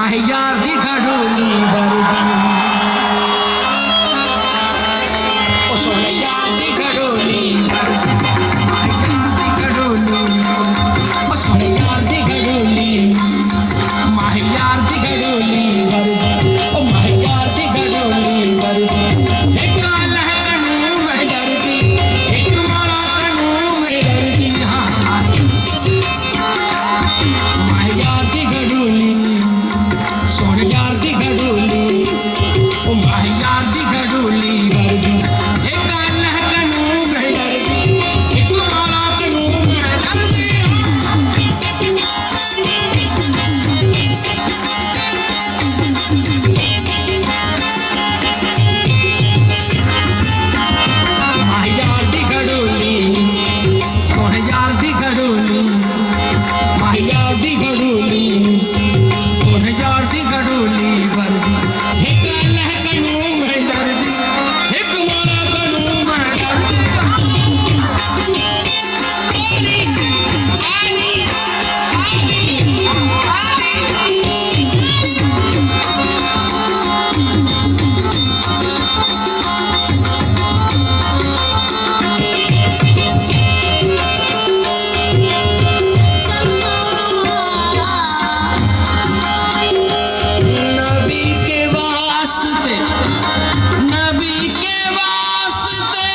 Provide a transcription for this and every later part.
माहियार दी घड़ोली वर्दी ओ सोने यार दी घड़ोली वर्दी माहियार दी घड़ोली ओ सोने यार दी घड़ोली माहियार दी घड़ोली वर्दी ओ माहियार दी घड़ोली वर्दी एक अल्लाह कानून है डरदी एक मौला कानून है डरदी हाँ माहियार दी घड़ोली सोने यार दी घड़ोली ओ माहियार दी घड़ोली वर्दी एक अल्लाह कानून है डरदी एक मौला कानून है डरदी माहियार दी घड़ोली सोने यार दी घड़ोली माहियार दी घड़ोली सोने यार दी घड़ोली वर्दी एक अल्लाह कानून है डरदी एक मौला कानून है डरदी आली आली आली नबी के वास्ते नबी के वास्ते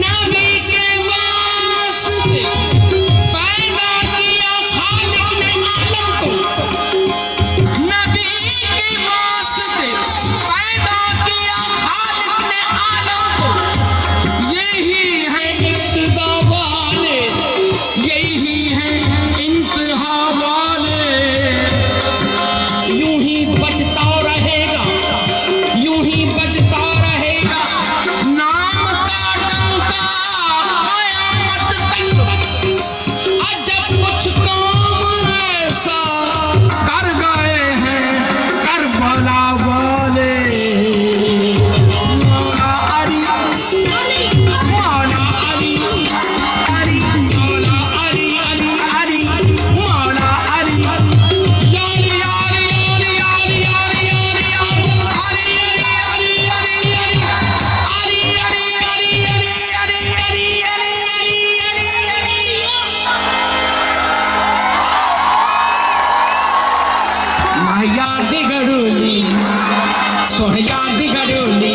नबी के वास्ते पैदा किया खालिक ने आलम को नबी के वास्ते पैदा किया खालिक ने आलम को यही है इब्तिदा वाले यही है इंतहा वाले यूं ही बचता रहेगा यूं ही बचता रहेगा नाम का डंका कयामत तक अजब कुछ काम ऐसा कर गए हैं करबला वाले मौला अली मौला अली अली मौला अली अली अली मौला अली यारी यारी यारी यारी यारी यारी अली अली अली अली अली अली अली अली अली अली अली अली माहियार दी घड़ोली सोने यार दी घड़ोली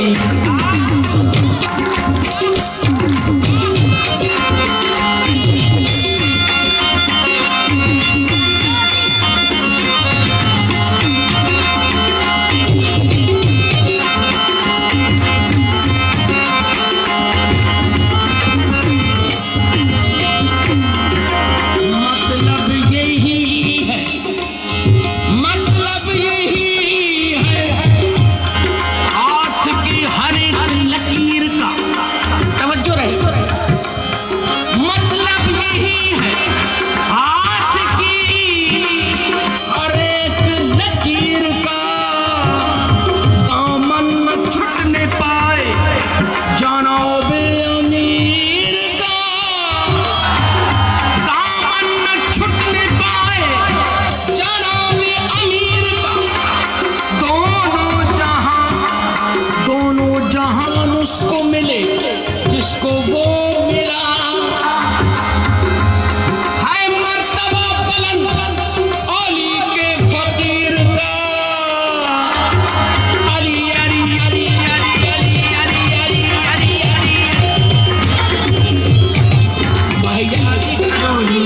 मतलब यही है मतलब यही है हाथ की हर एक लकीर का तवज्जो रहे मतलब यही है हाथ की हर एक लकीर का दामन न छूटने पाए जनाबे अमीर का दामन न छूटने पाए जनाबे अमीर का दोनों जहान उसको मिले जिसको वो मिला है मर्तबा बुलंद अली के फकीर का अली अली अली अली अली अली अली अली अली माहियार दी घड़ोली